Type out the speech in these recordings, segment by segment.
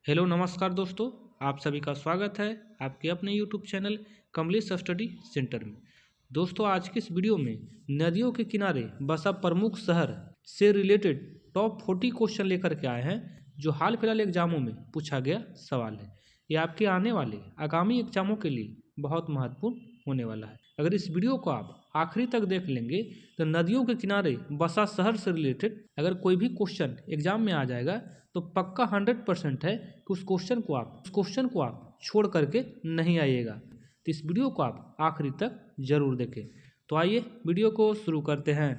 Hello नमस्कार दोस्तों, आप सभी का स्वागत है आपके अपने YouTube channel Kamlesh study centre में। दोस्तों, आज की इस वीडियो में नदियों के किनारे बसा प्रमुख शहर से रिलेटेड टॉप 40 क्वेश्चन लेकर के आए हैं, जो हाल फिलहाल एग्जामों में पूछा गया सवाल है। ये आपके आने वाले आगामी एग्जामों के लिए बहुत महत्वपूर्ण होने वाला है। अगर इस वीडियो को आप आखिरी तक देख लेंगे तो नदियों के किनारे बसा शहर से रिलेटेड अगर कोई भी क्वेश्चन एग्जाम में आ जाएगा तो पक्का 100% है कि उस क्वेश्चन को आप छोड़ करके नहीं आइएगा। तो इस वीडियो को आप आखिरी तक जरूर देखें। तो आइए वीडियो को शुरू करते हैं।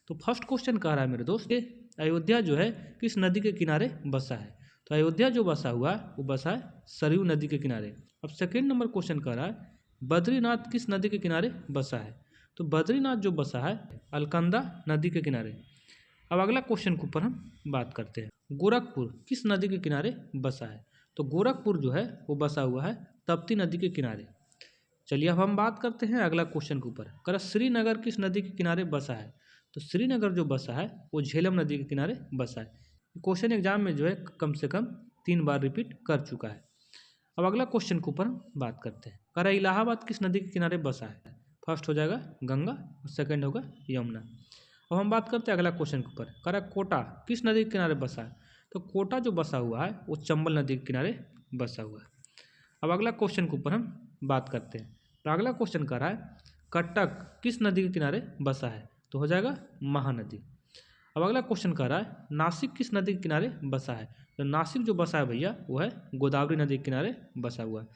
तो फर्स्ट क्वेश्चन कह रहा है मेरे दोस्त, अयोध्या जो है किस नदी के किनारे बसा है। तो अयोध्या जो बसा हुआ है वो बसा है सरयू नदी के किनारे। अब सेकेंड नंबर क्वेश्चन कह रहा है बद्रीनाथ किस नदी के किनारे बसा है। तो बद्रीनाथ जो बसा है अलकनंदा नदी के किनारे। अब अगला क्वेश्चन के ऊपर हम बात करते हैं, गोरखपुर किस नदी के किनारे बसा है। तो गोरखपुर जो है वो बसा हुआ है तप्ती नदी के किनारे। चलिए अब हम बात करते हैं अगला क्वेश्चन के ऊपर, कर श्रीनगर किस नदी के किनारे बसा है। तो श्रीनगर जो बसा है वो झेलम नदी के किनारे बसा है। क्वेश्चन एग्जाम में जो है कम से कम 3 बार रिपीट कर चुका है। अब अगला क्वेश्चन के ऊपर हम बात करते हैं, कर इलाहाबाद किस नदी के किनारे बसा है। फर्स्ट हो जाएगा गंगा और सेकेंड होगा यमुना। अब हम बात करते हैं अगला क्वेश्चन के ऊपर, करा कोटा किस नदी के किनारे बसा है। तो कोटा जो बसा हुआ है वो चंबल नदी के किनारे बसा हुआ है। अब अगला क्वेश्चन के ऊपर हम बात करते हैं। तो अगला क्वेश्चन कर रहा है कटक किस नदी के किनारे बसा है। तो हो जाएगा महानदी। अब अगला क्वेश्चन कर रहा है नासिक किस नदी के किनारे बसा है। तो नासिक जो बसा है भैया वो है गोदावरी नदी के किनारे बसा हुआ है।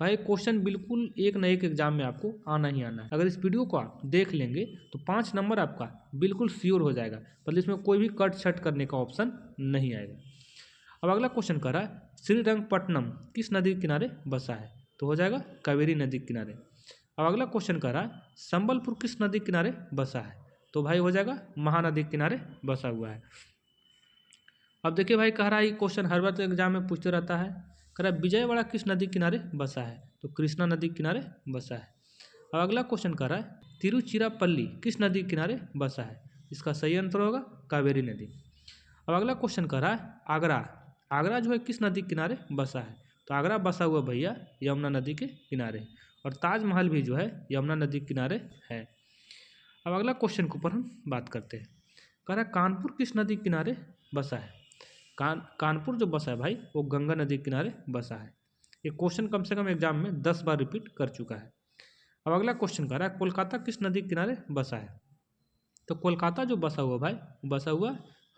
भाई क्वेश्चन बिल्कुल एक न एक एग्जाम में आपको आना ही आना है। अगर इस वीडियो को आप देख लेंगे तो 5 नंबर आपका बिल्कुल श्योर हो जाएगा, मतलब इसमें कोई भी कट छट करने का ऑप्शन नहीं आएगा। अब अगला क्वेश्चन कर रहा है श्रीरंगपट्टनम किस नदी के किनारे बसा है। तो हो जाएगा कावेरी नदी के किनारे। अब अगला क्वेश्चन कर रहा है संबलपुर किस नदी के किनारे बसा है। तो भाई हो जाएगा महानदी के किनारे बसा हुआ है। अब देखिए भाई कह रहा है ये क्वेश्चन हर बार एग्जाम में पूछते रहता है, कह रहा है विजयवाड़ा किस नदी किनारे बसा है। तो कृष्णा नदी के किनारे बसा है। अब अगला क्वेश्चन कर रहा है तिरुचिरापल्ली किस नदी के किनारे बसा है। इसका सही आंसर होगा कावेरी नदी। अब अगला क्वेश्चन कर रहा है आगरा जो है किस नदी के किनारे बसा है। तो आगरा बसा हुआ भैया यमुना नदी के किनारे, और ताजमहल भी जो है यमुना नदी के किनारे है। अब अगला क्वेश्चन के ऊपर हम बात करते हैं, कह रहा है कानपुर किस नदी के किनारे बसा है। कानपुर जो बसा है भाई वो गंगा नदी के किनारे बसा है। ये क्वेश्चन कम से कम एग्जाम में 10 बार रिपीट कर चुका है। अब अगला क्वेश्चन कर रहा है कोलकाता किस नदी के किनारे बसा है। तो कोलकाता जो बसा हुआ भाई बसा हुआ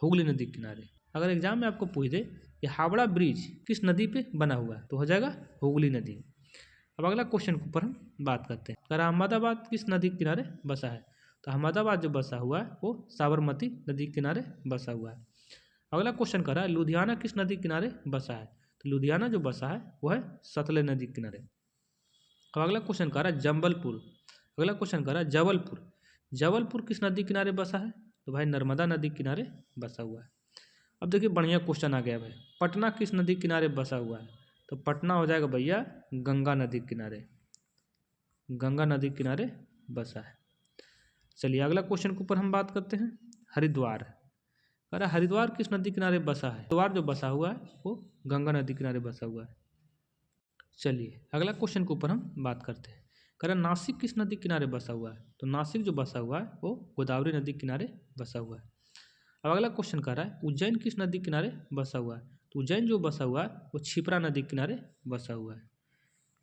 हुगली नदी के किनारे। अगर एग्जाम में आपको पूछ दे कि हावड़ा ब्रिज किस नदी पे बना हुआ है तो हो जाएगा हुगली नदी। अब अगला क्वेश्चन के ऊपर हम बात करते हैं, अगर अहमदाबाद किस नदी के किनारे बसा है। तो अहमदाबाद जो बसा हुआ है वो साबरमती नदी के किनारे बसा हुआ है। अगला क्वेश्चन कर रहा है लुधियाना किस नदी के किनारे बसा है। तो लुधियाना जो बसा है वो है सतलेज नदी के किनारे। अब अगला क्वेश्चन कर रहा है जबलपुर। अगला क्वेश्चन कर रहा है जबलपुर किस नदी के किनारे बसा है। तो भाई नर्मदा नदी के किनारे बसा हुआ है। अब देखिए बढ़िया क्वेश्चन आ गया भाई, पटना किस नदी के किनारे बसा हुआ है। तो पटना हो जाएगा भैया गंगा नदी के किनारे, गंगा नदी के किनारे बसा है। चलिए अगला क्वेश्चन के ऊपर हम बात करते हैं, हरिद्वार। अरे हरिद्वार किस नदी किनारे बसा है। हरिद्वार जो बसा हुआ है वो गंगा नदी किनारे बसा हुआ है। चलिए अगला क्वेश्चन के ऊपर हम बात करते हैं, कह रहा नासिक किस नदी किनारे बसा हुआ है। तो नासिक जो बसा हुआ है वो गोदावरी नदी किनारे बसा हुआ है। अब अगला क्वेश्चन कह रहा है उज्जैन किस नदी किनारे बसा हुआ है। तो उज्जैन जो बसा हुआ है वो क्षिप्रा नदी किनारे बसा हुआ है।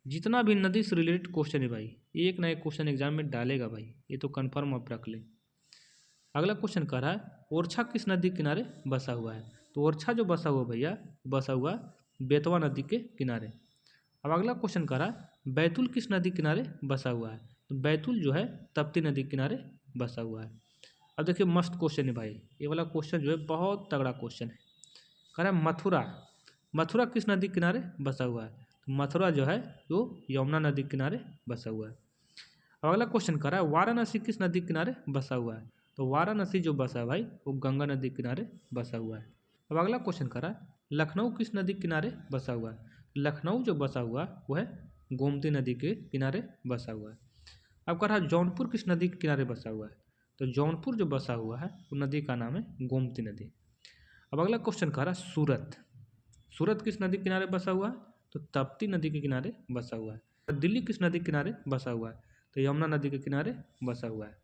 जितना भी नदी से रिलेटेड क्वेश्चन है भाई एक ना एक क्वेश्चन एग्जाम में डालेगा भाई, ये तो कन्फर्म आप रख लें। अगला क्वेश्चन कह रहा है ओरछा किस नदी के किनारे बसा हुआ है। तो ओरछा जो बसा हुआ भैया बसा हुआ बेतवा नदी के किनारे। अब अगला क्वेश्चन कह रहा है बैतूल किस नदी किनारे बसा हुआ है। तो बैतूल जो है तप्ती नदी के किनारे बसा हुआ है। अब देखिए मस्त क्वेश्चन है भाई, ये वाला क्वेश्चन जो है बहुत तगड़ा क्वेश्चन है। कह रहा है मथुरा किस नदी के किनारे बसा हुआ है। तो मथुरा जो है वो यमुना नदी के किनारे बसा हुआ है। अब अगला क्वेश्चन कर रहा है वाराणसी किस नदी के किनारे बसा हुआ है। तो वाराणसी जो बसा है भाई वो गंगा नदी के किनारे बसा हुआ है। अब अगला क्वेश्चन कर रहा है लखनऊ किस नदी के किनारे बसा हुआ है। लखनऊ जो बसा हुआ वो है गोमती नदी के किनारे बसा हुआ है। अब कह रहा है जौनपुर किस नदी के किनारे बसा हुआ है। तो जौनपुर जो बसा हुआ है वो नदी का नाम है गोमती नदी। अब अगला क्वेश्चन कह रहा है सूरत किस नदी के किनारे बसा हुआ है? तो ताप्ती नदी के किनारे बसा हुआ है। दिल्ली किस नदी के किनारे बसा हुआ है? तो यमुना नदी के किनारे बसा हुआ है।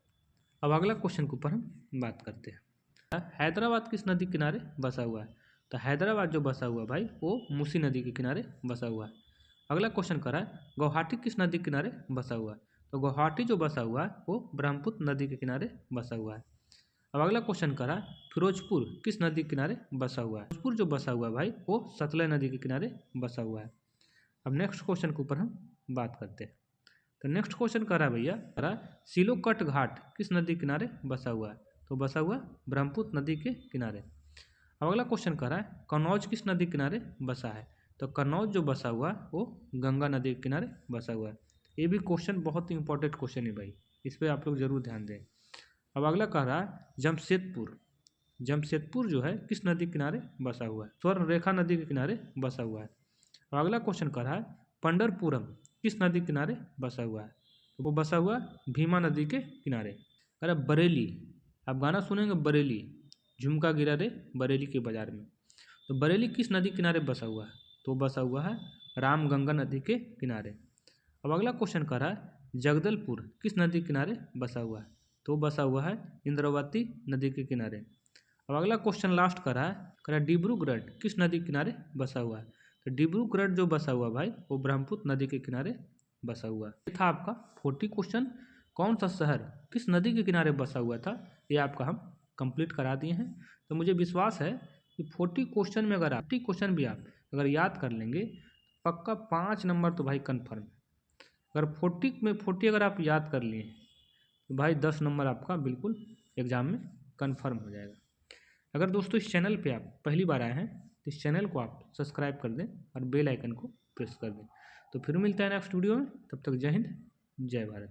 अब अगला क्वेश्चन के ऊपर हम बात करते हैं। हैदराबाद किस नदी के किनारे बसा हुआ है? तो हैदराबाद जो बसा हुआ है भाई वो मूसी नदी के किनारे बसा हुआ है। अगला क्वेश्चन कर रहा है गुवाहाटी किस नदी के किनारे बसा हुआ है? तो गुवाहाटी जो बसा हुआ है वो ब्रह्मपुत्र नदी के किनारे बसा हुआ है। अब अगला क्वेश्चन कर रहा है फिरोजपुर किस नदी के किनारे बसा हुआ है? फिरोजपुर जो बसा हुआ है भाई वो सतलज नदी के किनारे बसा हुआ है। अब नेक्स्ट क्वेश्चन के ऊपर हम बात करते हैं। तो नेक्स्ट क्वेश्चन कर रहा है भैया, कर रहा है सिलोकट घाट किस नदी के किनारे बसा हुआ है? तो बसा हुआ ब्रह्मपुत्र नदी के किनारे। अब अगला क्वेश्चन कर रहा है कन्नौज किस नदी के किनारे बसा है? तो कन्नौज जो बसा हुआ है वो गंगा नदी के किनारे बसा हुआ है। ये भी क्वेश्चन बहुत ही इंपॉर्टेंट क्वेश्चन है भाई, इस पर आप लोग जरूर ध्यान दें। अब अगला कह रहा है जमशेदपुर, जमशेदपुर जो है किस नदी के किनारे बसा हुआ है? स्वर्ण रेखा नदी के किनारे बसा हुआ है। अब अगला क्वेश्चन कर रहा है पंडरपुरम किस नदी के किनारे बसा हुआ है? तो वो बसा हुआ भीमा नदी के किनारे। अरे बरेली, आप गाना सुनेंगे बरेली, झुमका गिरा रे बरेली के बाजार में। तो बरेली किस नदी के किनारे बसा हुआ है? तो बसा हुआ है रामगंगा नदी के किनारे। अब अगला क्वेश्चन कर रहा है जगदलपुर किस नदी के किनारे बसा हुआ है? तो बसा हुआ है इंद्रावती नदी के किनारे। अब अगला क्वेश्चन लास्ट कर रहा है डिब्रूगढ़ किस नदी के किनारे बसा हुआ है? तो डिब्रूगढ़ जो बसा हुआ भाई वो ब्रह्मपुत्र नदी के किनारे बसा हुआ है। ये था आपका 40 क्वेश्चन। कौन सा शहर किस नदी के किनारे बसा हुआ था ये आपका हम कंप्लीट करा दिए हैं। तो मुझे विश्वास है कि 40 क्वेश्चन में अगर 40 क्वेश्चन भी आप अगर याद कर लेंगे पक्का 5 नंबर तो भाई कन्फर्म। अगर 40 में 40 अगर आप याद कर लिए तो भाई 10 नंबर आपका बिल्कुल एग्ज़ाम में कन्फर्म हो जाएगा। अगर दोस्तों इस चैनल पे आप पहली बार आए हैं तो इस चैनल को आप सब्सक्राइब कर दें और बेल आइकन को प्रेस कर दें। तो फिर मिलता है नेक्स्ट वीडियो में, तब तक जय हिंद जय भारत।